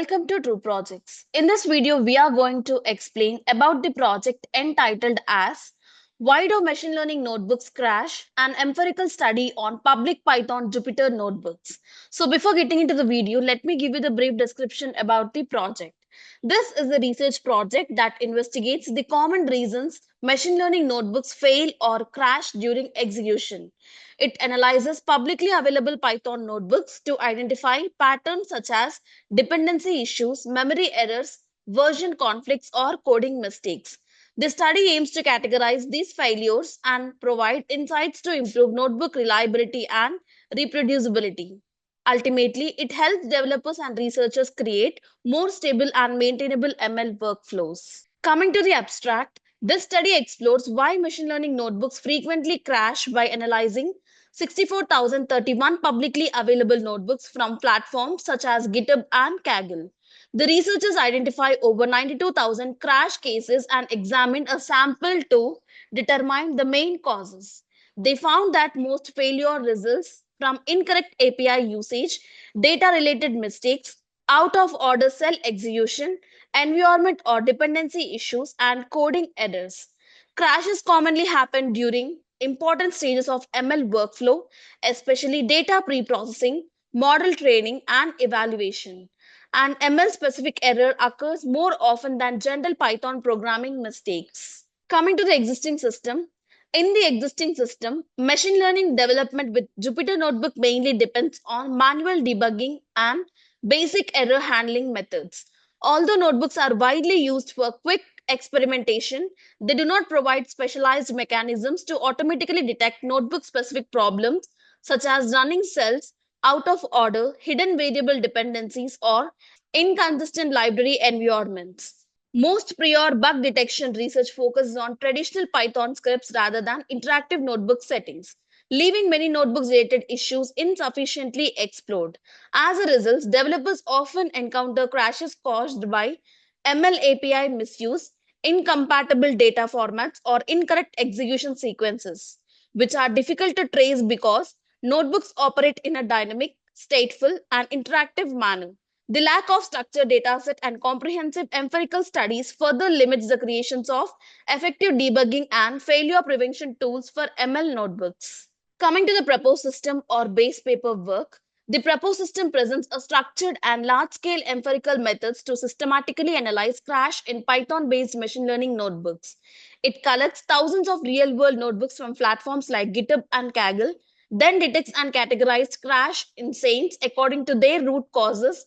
welcome to True Projects. In this video, we are going to explain about the project entitled as Why Do Machine Learning Notebooks Crash? An empirical study on public Python Jupyter notebooks. So before getting into the video, let me give you the brief description about the project. This is a research project that investigates the common reasons machine learning notebooks fail or crash during execution. It analyzes publicly available Python notebooks to identify patterns such as dependency issues, memory errors, version conflicts, or coding mistakes. The study aims to categorize these failures and provide insights to improve notebook reliability and reproducibility. Ultimately, it helps developers and researchers create more stable and maintainable ML workflows. Coming to the abstract, this study explores why machine learning notebooks frequently crash by analyzing 64,031 publicly available notebooks from platforms such as GitHub and Kaggle. The researchers identify over 92,000 crash cases and examined a sample to determine the main causes. They found that most failure results from incorrect API usage, data related mistakes, out of order cell execution, environment or dependency issues, and coding errors. Crashes commonly happen during important stages of ML workflow, especially data pre-processing, model training, and evaluation. An ML specific error occurs more often than general Python programming mistakes. Coming to the existing system, in the existing system, machine learning development with Jupyter Notebook mainly depends on manual debugging and basic error handling methods. Although notebooks are widely used for quick experimentation, they do not provide specialized mechanisms to automatically detect notebook specific problems such as running cells, out of order, hidden variable dependencies, or inconsistent library environments. Most prior bug detection research focuses on traditional Python scripts rather than interactive notebook settings, leaving many notebooks related issues insufficiently explored. As a result, developers often encounter crashes caused by ML API misuse, incompatible data formats, or incorrect execution sequences, which are difficult to trace because notebooks operate in a dynamic, stateful, and interactive manner. The lack of structured dataset and comprehensive empirical studies further limits the creations of effective debugging and failure prevention tools for ML notebooks. Coming to the proposed system or base paper work, the proposed system presents a structured and large-scale empirical methods to systematically analyze crash in Python-based machine learning notebooks. It collects thousands of real-world notebooks from platforms like GitHub and Kaggle, then detects and categorizes crash in saints according to their root causes,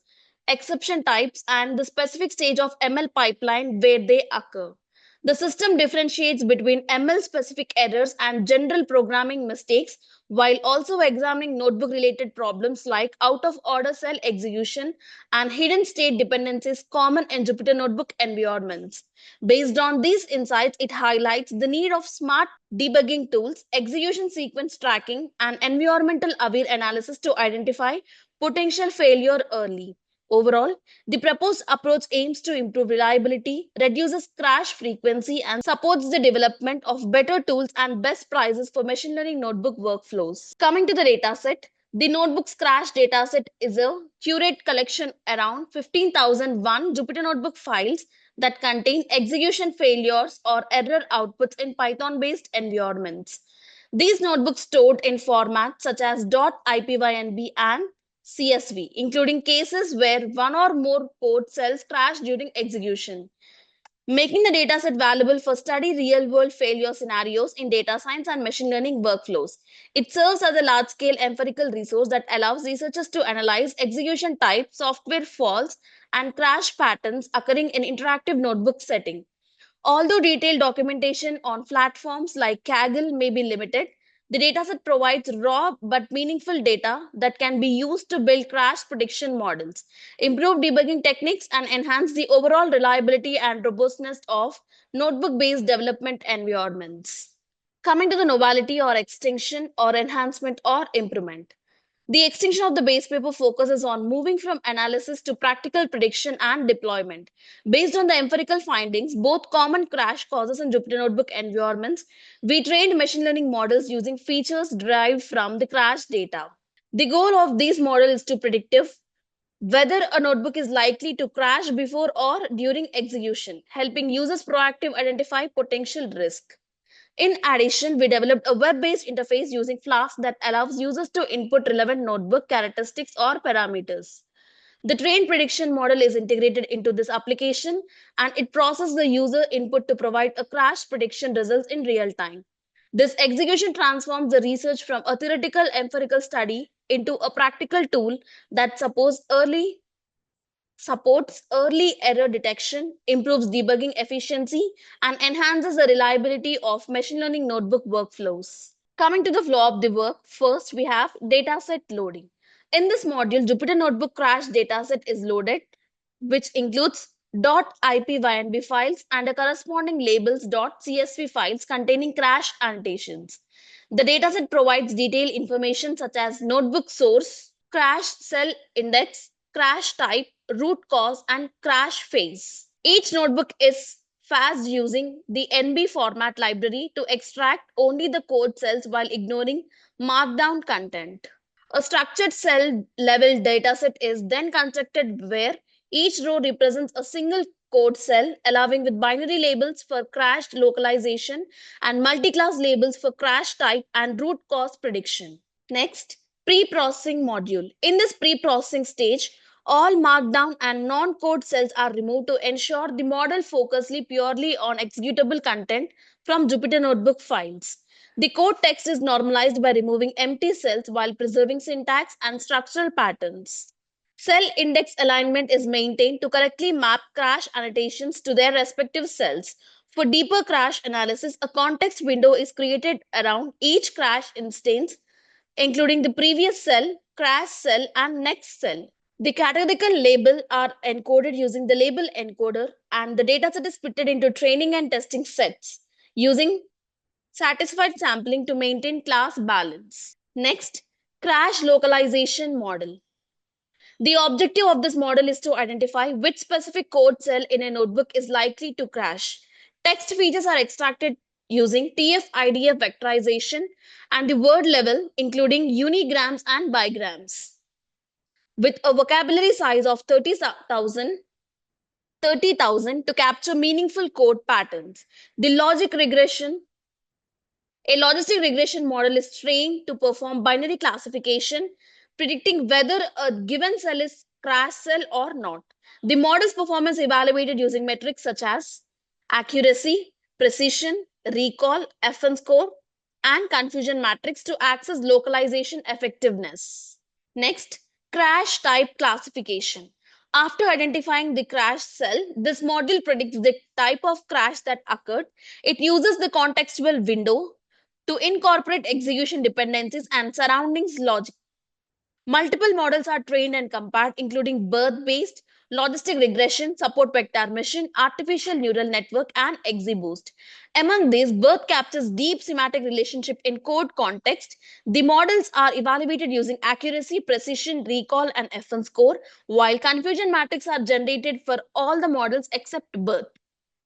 exception types, and the specific stage of ML pipeline where they occur. The system differentiates between ML specific errors and general programming mistakes while also examining notebook related problems like out of order cell execution and hidden state dependencies common in Jupyter Notebook environments. Based on these insights, it highlights the need of smart debugging tools, execution sequence tracking, and environmental aware analysis to identify potential failure early. Overall, the proposed approach aims to improve reliability, reduces crash frequency, and supports the development of better tools and best practices for machine learning notebook workflows. Coming to the dataset, the notebook's crash dataset is a curate collection around 15,001 Jupyter Notebook files that contain execution failures or error outputs in Python-based environments. These notebooks stored in formats such as .ipynb and CSV, including cases where one or more code cells crash during execution, making the dataset valuable for study real-world failure scenarios in data science and machine learning workflows. It serves as a large-scale empirical resource that allows researchers to analyze execution types, software faults, and crash patterns occurring in interactive notebook setting. Although detailed documentation on platforms like Kaggle may be limited, the dataset provides raw but meaningful data that can be used to build crash prediction models, improve debugging techniques, and enhance the overall reliability and robustness of notebook based development environments. Coming to the novelty or extinction or enhancement or improvement. The extinction of the base paper focuses on moving from analysis to practical prediction and deployment. Based on the empirical findings, both common crash causes and Jupyter Notebook environments, we trained machine learning models using features derived from the crash data. The goal of these models is to predictive whether a notebook is likely to crash before or during execution, helping users proactively identify potential risk. In addition, we developed a web-based interface using Flask that allows users to input relevant notebook characteristics or parameters. The trained prediction model is integrated into this application and it processes the user input to provide a crash prediction results in real time. This execution transforms the research from a theoretical empirical study into a practical tool that supports early error detection, improves debugging efficiency, and enhances the reliability of machine learning notebook workflows. Coming to the flow of the work, first we have dataset loading. In this module, Jupyter Notebook crash dataset is loaded, which includes .ipynb files and the corresponding labels .csv files containing crash annotations. The dataset provides detailed information such as notebook source, crash cell index, crash type, root cause, and crash phase. Each notebook is fast using the NB format library to extract only the code cells while ignoring markdown content. A structured cell level dataset is then constructed where each row represents a single code cell, allowing with binary labels for crashed localization and multi-class labels for crash type and root cause prediction. Next, pre-processing module. In this pre-processing stage, all markdown and non-code cells are removed to ensure the model focuses purely on executable content from Jupyter Notebook files. The code text is normalized by removing empty cells while preserving syntax and structural patterns. Cell index alignment is maintained to correctly map crash annotations to their respective cells. For deeper crash analysis, a context window is created around each crash instance, including the previous cell, crash cell, and next cell. The categorical labels are encoded using the label encoder, and the dataset is split into training and testing sets using satisfied sampling to maintain class balance. Next, crash localization model. The objective of this model is to identify which specific code cell in a notebook is likely to crash. Text features are extracted using TF-IDF vectorization and the word level, including unigrams and bigrams. With a vocabulary size of 30,000 to capture meaningful code patterns. The logic regression A logistic regression model is trained to perform binary classification, predicting whether a given cell is crash cell or not. The model's performance evaluated using metrics such as accuracy, precision, recall, FN score, and confusion matrix to access localization effectiveness. Next, crash type classification. After identifying the crash cell, this module predicts the type of crash that occurred. It uses the contextual window to incorporate execution dependencies and surroundings logic. Multiple models are trained and compared, including birth-based, logistic regression, support vector machine, artificial neural network, and XGBoost. Among these, birth captures deep semantic relationship in code context. The models are evaluated using accuracy, precision, recall, and FN score, while confusion matrix are generated for all the models except birth.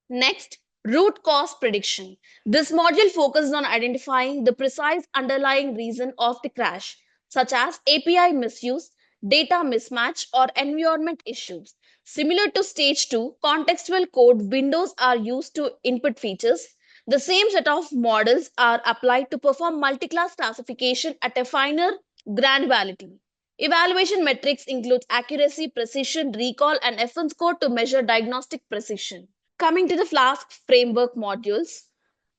Next, root cause prediction. This module focuses on identifying the precise underlying reason of the crash, such as API misuse, data mismatch, or environment issues. Similar to stage 2, contextual code windows are used to input features. The same set of models are applied to perform multi-class classification at a finer granularity. Evaluation metrics include accuracy, precision, recall, and FN score to measure diagnostic precision. Coming to the Flask framework modules,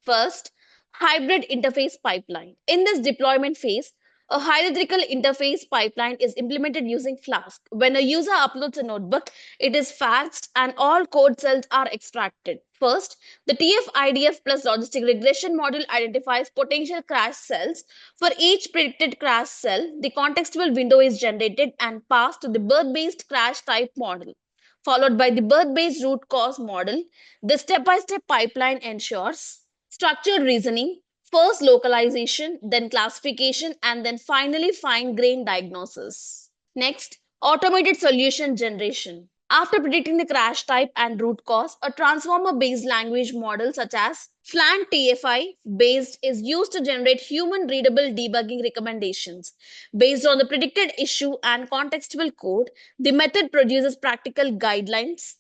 first, hybrid interface pipeline. In this deployment phase, a hierarchical interface pipeline is implemented using Flask. When a user uploads a notebook, it is fetched and all code cells are extracted. First, the TF-IDF plus logistic regression module identifies potential crash cells. For each predicted crash cell, the contextual window is generated and passed to the birth-based crash type model, followed by the birth-based root cause model. The step-by-step pipeline ensures structured reasoning, first localization, then classification, and then finally fine-grained diagnosis. Next, automated solution generation. After predicting the crash type and root cause, a transformer-based language model such as FLAN TFI based is used to generate human-readable debugging recommendations. Based on the predicted issue and contextual code, the method produces practical guidelines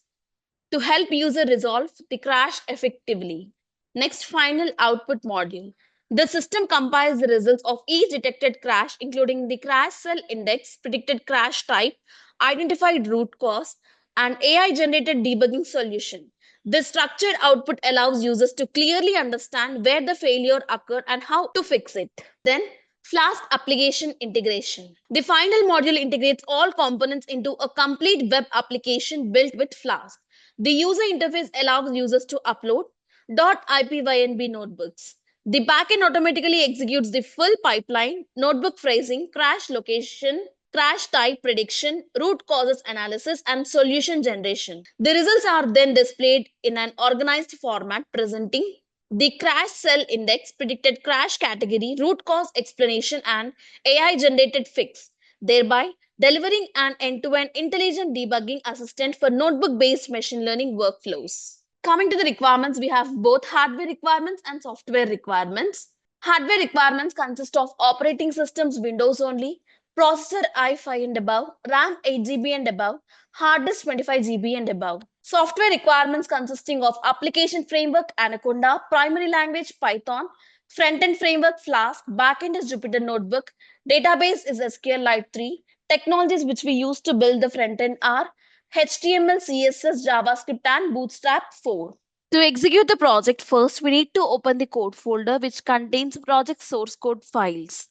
to help user resolve the crash effectively. Next, final output module. The system compiles the results of each detected crash, including the crash cell index, predicted crash type, identified root cause, and AI generated debugging solution. This structured output allows users to clearly understand where the failure occurred and how to fix it. Then, Flask application integration. The final module integrates all components into a complete web application built with Flask. The user interface allows users to upload .ipynb notebooks. The backend automatically executes the full pipeline, notebook phrasing, crash location, crash type prediction, root causes analysis, and solution generation. The results are then displayed in an organized format presenting the crash cell index, predicted crash category, root cause explanation, and AI generated fix, thereby delivering an end-to-end intelligent debugging assistant for notebook-based machine learning workflows. Coming to the requirements, we have both hardware requirements and software requirements. Hardware requirements consist of operating systems Windows only, processor i5 and above, RAM 8 GB and above, hard disk 25 GB and above. Software requirements consisting of application framework Anaconda, primary language Python, front-end framework Flask, backend is Jupyter Notebook, database is SQLite 3. Technologies which we use to build the front-end are HTML, CSS, JavaScript, and Bootstrap 4. To execute the project, first we need to open the code folder which contains project source code files.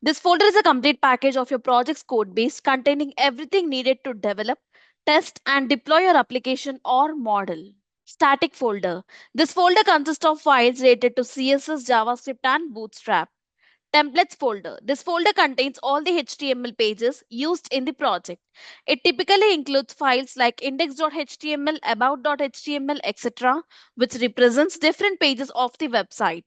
This folder is a complete package of your project's code base containing everything needed to develop, test, and deploy your application or model. Static folder. This folder consists of files related to CSS, JavaScript, and Bootstrap. Templates folder. This folder contains all the HTML pages used in the project. It typically includes files like index.html, about.html, etc., which represents different pages of the website.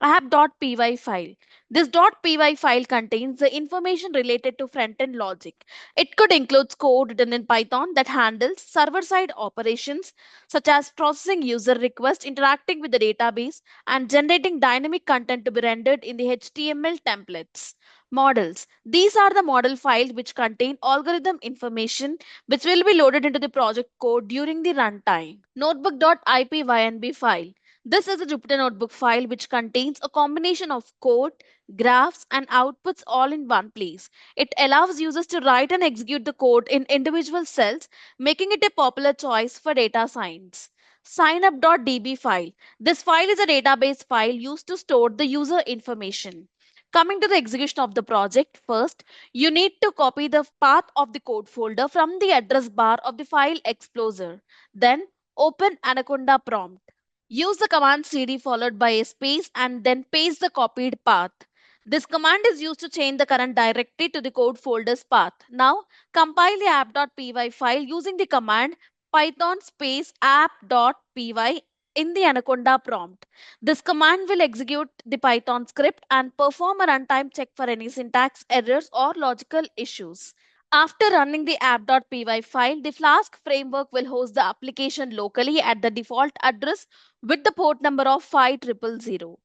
App.py file. This .py file contains the information related to front-end logic. It could include code written in Python that handles server-side operations such as processing user requests, interacting with the database, and generating dynamic content to be rendered in the HTML templates. Models. These are the model files which contain algorithm information which will be loaded into the project code during the runtime. Notebook.ipynb file. This is a Jupyter Notebook file which contains a combination of code, graphs, and outputs all in one place. It allows users to write and execute the code in individual cells, making it a popular choice for data science. Signup.db file. This file is a database file used to store the user information. Coming to the execution of the project, first, you need to copy the path of the code folder from the address bar of the file explorer. Then, open Anaconda prompt. Use the command cd followed by a space and then paste the copied path. This command is used to change the current directory to the code folder's path. Now, compile the app.py file using the command python space app.py in the Anaconda prompt. This command will execute the Python script and perform a runtime check for any syntax errors or logical issues. After running the app.py file, the Flask framework will host the application locally at the default address with the port number of 5000.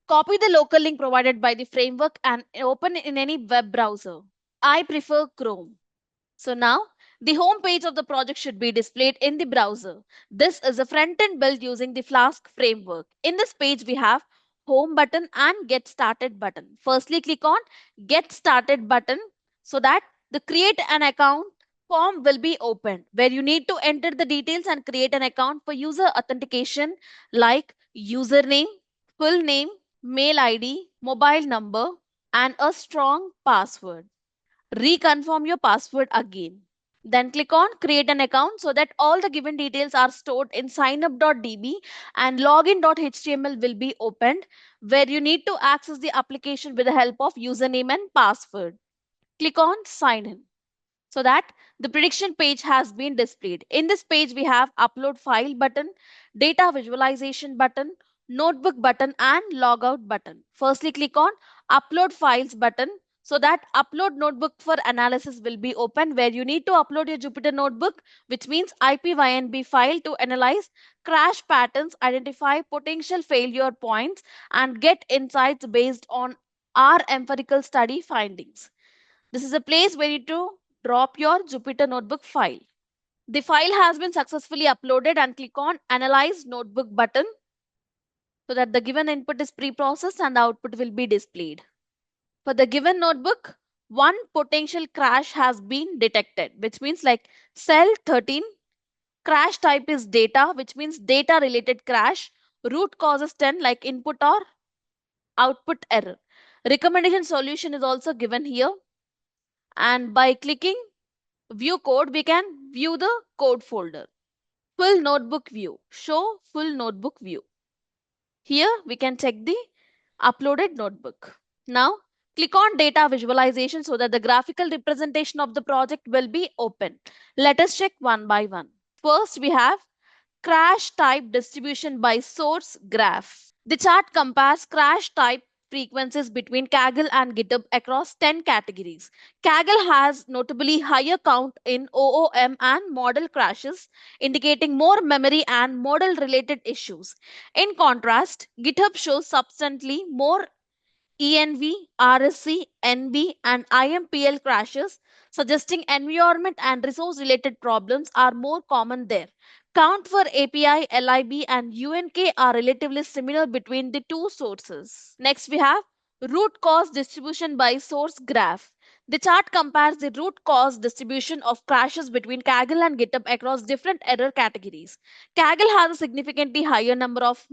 Copy the local link provided by the framework and open in any web browser. I prefer Chrome. So now the home page of the project should be displayed in the browser. This is a front end built using the Flask framework. In this page, we have home button and get started button. Firstly, click on get started button so that the create an account form will be opened where you need to enter the details and create an account for user authentication like username, full name, mail ID, mobile number, and a strong password. Reconfirm your password again. Then click on create an account so that all the given details are stored in signup.db and login.html will be opened where you need to access the application with the help of username and password. Click on sign in so that the prediction page has been displayed. In this page, we have upload file button, data visualization button, notebook button, and logout button. Firstly, click on upload files button So that upload notebook for analysis will be open, where you need to upload your Jupyter notebook, which means IPYNB file, to analyze crash patterns, identify potential failure points, and get insights based on our empirical study findings. This is a place where you need to drop your Jupyter notebook file. The file has been successfully uploaded, and click on Analyze Notebook button so that the given input is pre-processed and the output will be displayed. For the given notebook, one potential crash has been detected, which means like cell 13, crash type is data, which means data related crash, root causes 10 like input or output error. Recommendation solution is also given here, and by clicking view code, we can view the code folder. Full notebook view, show full notebook view. Here we can check the uploaded notebook. Now, click on data visualization so that the graphical representation of the project will be open. Let us check one by one. First, we have crash type distribution by source graph. The chart compares crash type frequencies between Kaggle and GitHub across 10 categories. Kaggle has notably higher count in OOM and model crashes, indicating more memory and model related issues. In contrast, GitHub shows substantially more ENV, RSC, NB, and IMPL crashes, suggesting environment and resource related problems are more common there. Count for API, LIB, and UNK are relatively similar between the two sources. Next, we have root cause distribution by source graph. The chart compares the root cause distribution of crashes between Kaggle and GitHub across different error categories. Kaggle has a significantly higher number of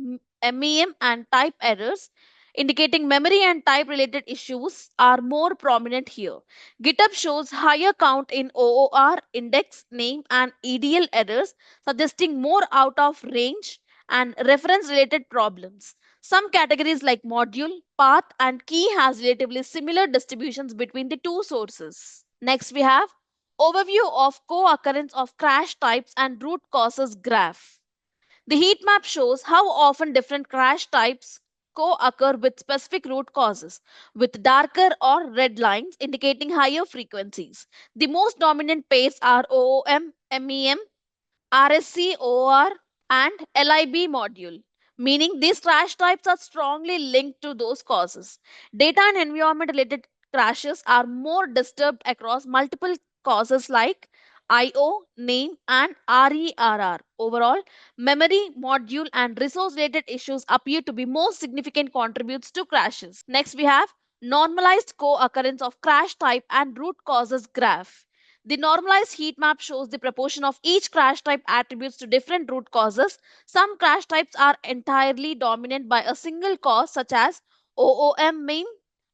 MEM and type errors, indicating memory and type related issues are more prominent here. GitHub shows higher count in OOR, index, name, and EDL errors, suggesting more out of range and reference related problems. Some categories like module, path, and key has relatively similar distributions between the two sources. Next, we have overview of co-occurrence of crash types and root causes graph. The heat map shows how often different crash types co-occur with specific root causes, with darker or red lines indicating higher frequencies. The most dominant pairs are OOM, MEM, RSCOR, and LIB module, meaning these crash types are strongly linked to those causes. Data and environment related crashes are more disturbed across multiple causes like IO, name, and RERR. Overall, memory, module, and resource related issues appear to be most significant contributors to crashes. Next, we have normalized co-occurrence of crash type and root causes graph. The normalized heat map shows the proportion of each crash type attributes to different root causes. Some crash types are entirely dominant by a single cause, such as OOM main,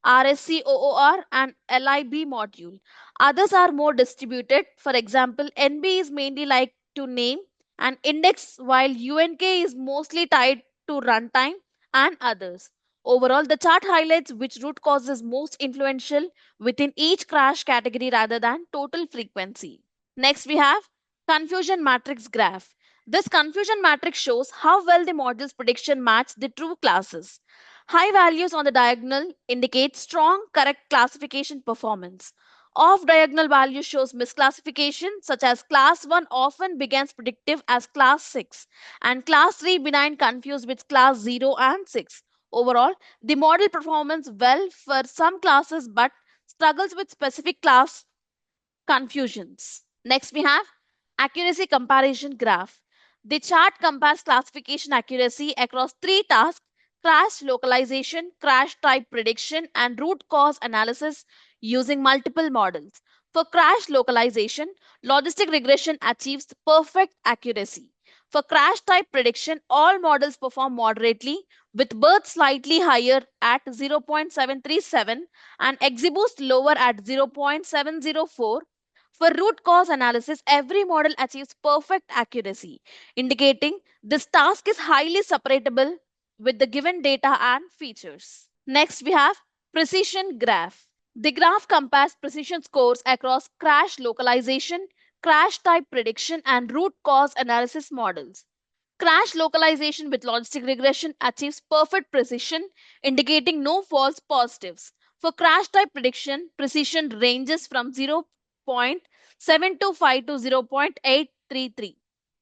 RSCOOR, and LIB module. Others are more distributed. For example, NB is mainly like to name and index, while UNK is mostly tied to runtime and others. Overall, the chart highlights which root cause is most influential within each crash category rather than total frequency. Next, we have confusion matrix graph. This confusion matrix shows how well the model's prediction match the true classes. High values on the diagonal indicate strong correct classification performance. Off diagonal value shows misclassification, such as class 1 often begins predictive as class 6 and class 3 benign confused with class 0 and 6. Overall, the model performs well for some classes but struggles with specific class confusions. Next, we have accuracy comparison graph. The chart compares classification accuracy across three tasks: crash localization, crash type prediction, and root cause analysis using multiple models. For crash localization, logistic regression achieves perfect accuracy. For crash type prediction, all models perform moderately, with birth slightly higher at 0.737 and XGBoost lower at 0.704. For root cause analysis, every model achieves perfect accuracy, indicating this task is highly separatable with the given data and features. Next, we have precision graph. The graph compares precision scores across crash localization, crash type prediction, and root cause analysis models. Crash localization with logistic regression achieves perfect precision, indicating no false positives. For crash type prediction, precision ranges from 0.725 to 0.833,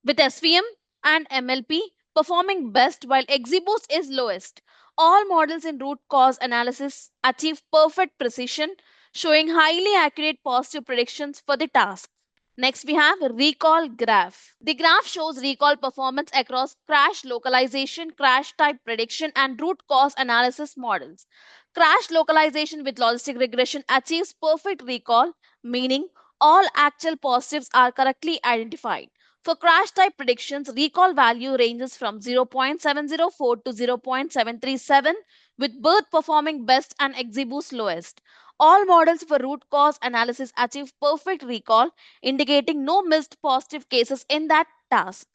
with SVM and MLP performing best while XGBoost is lowest. All models in root cause analysis achieve perfect precision, showing highly accurate positive predictions for the task. Next, we have recall graph. The graph shows recall performance across crash localization, crash type prediction, and root cause analysis models. Crash localization with logistic regression achieves perfect recall, meaning all actual positives are correctly identified. For crash type predictions, recall value ranges from 0.704 to 0.737, with birth performing best and XGBoost lowest. All models for root cause analysis achieve perfect recall, indicating no missed positive cases in that task.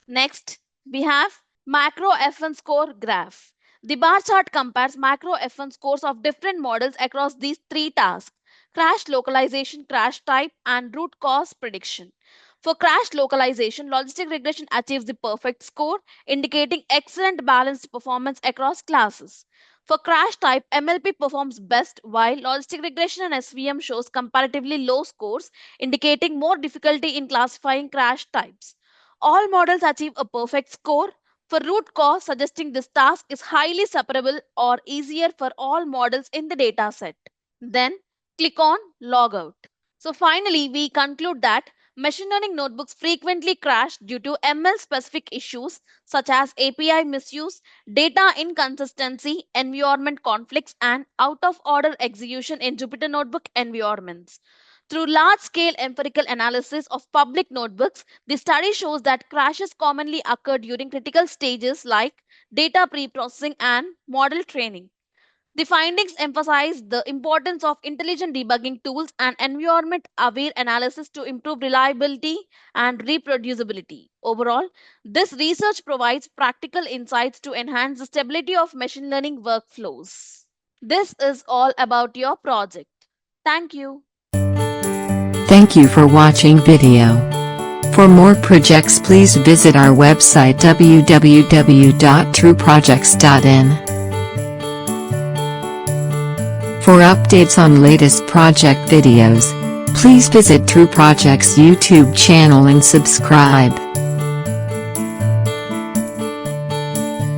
Next, we have macro F1 score graph. The bar chart compares macro F1 scores of different models across these three tasks: crash localization, crash type, and root cause prediction. For crash localization, logistic regression achieves the perfect score, indicating excellent balanced performance across classes. For crash type, MLP performs best while logistic regression and SVM shows comparatively low scores, indicating more difficulty in classifying crash types. All models achieve a perfect score. For root cause, suggesting this task is highly separable or easier for all models in the dataset. Then click on Logout. So finally, we conclude that machine learning notebooks frequently crash due to ML specific issues such as API misuse, data inconsistency, environment conflicts, and out of order execution in Jupyter Notebook environments. Through large scale empirical analysis of public notebooks, the study shows that crashes commonly occur during critical stages like data pre-processing and model training. The findings emphasize the importance of intelligent debugging tools and environment aware analysis to improve reliability and reproducibility. Overall, this research provides practical insights to enhance the stability of machine learning workflows. This is all about your project. Thank you. Thank you for watching video. For more projects, please visit our website www.trueprojects.in. For updates on latest project videos, please visit True Projects YouTube channel and subscribe.